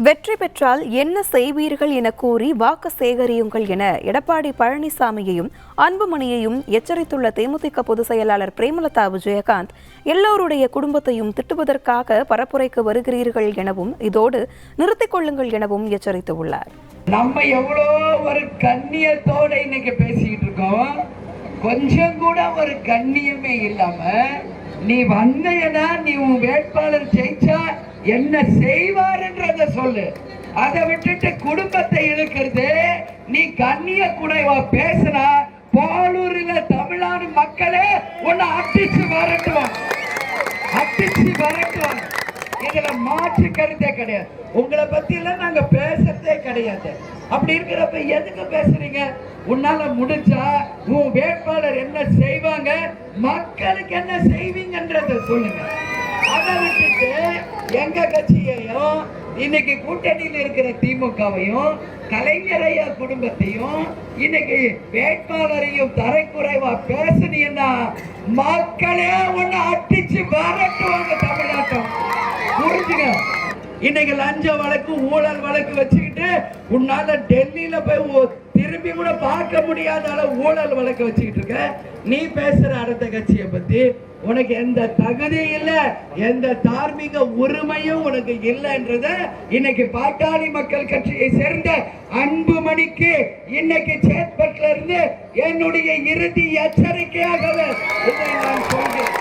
வெற்றி பெற்றால் என்ன செய்வீர்கள் என கூறி வாக்கு சேகரியுங்கள் என எடப்பாடி பழனிசாமியையும் அன்புமணியையும் எச்சரித்துள்ள தேமுதிக பொதுச் செயலாளர் பிரேமலதா விஜயகாந்த் எல்லோருடைய குடும்பத்தையும் திட்டுவதற்காக பரப்புரைக்கு வருகிறீர்கள் எனவும் இதோடு நிறுத்திக் கொள்ளுங்கள் எனவும் எச்சரித்துள்ளார். நம்ம எவ்வளோ ஒரு கண்ணியத்தோட இன்னைக்கு பேசிக்கிட்டு இருக்கோம். கொஞ்சம் கூட ஒரு கண்ணியமே இல்லாம நீ வந்தேனா நீ உன் வேட்பாளர் ஜெயிச்சா என்ன செய்வார்ன்றத சொல்லு. அதை விட்டுட்டு குடும்பத்தை இழுக்கிறது நீ கண்ணிய குறைவா பேசினா பாலூரில் தமிழ்நாடு மக்களே உன்னை அடிச்சு வரட்டுவாங்க. இதுல மாற்று கருத்தே கிடையாது. உங்களை பத்தி எல்லாம் நாங்க பேசுறதே கிடையாது. அப்படி இருக்கிறப்ப எதுக்கு பேசுறீங்க? உன்னால முடிஞ்சா உன் வேட்பாளர் என்ன செய்வாங்க, மக்களுக்கு என்ன செய்வீங்கன்றத சொல்லுங்க. அதை விட்டுட்டு எங்க கட்சியையும் இன்னைக்கு கூட்டணியில் இருக்கிற திமுகவையும் கலைஞரையா குடும்பத்தையும் இன்னைக்கு வேட்பாளரையும் தரைக்குறைவா பேசுனீங்கன்னா மக்களே ஒண்ணு அடிச்சு வரட்டுவாங்க. தமிழ்நாட்டம் புரிஞ்சுங்க. இன்னைக்கு லஞ்ச வழக்கு ஊழல் வழக்கு வச்சுக்கிட்டு உன்னால டெல்லியில போய் திரும்பி கூட பார்க்க முடியாத அளவு ஊழல் வழக்கு வச்சுக்கிட்டு இருக்க. நீ பேசுற அடுத்த கட்சியை பத்தி உனக்கு எந்த தகுதியும் இல்லை, எந்த தார்மீக உரிமையும் உனக்கு இல்லைன்றத இன்னைக்கு பாட்டாளி மக்கள் கட்சியை சேர்ந்த அன்புமணிக்கு இன்னைக்கு சேத்பட்ல இருந்து என்னுடைய இறுதி எச்சரிக்கையாகவே இதை நான் சொல்கிறேன்.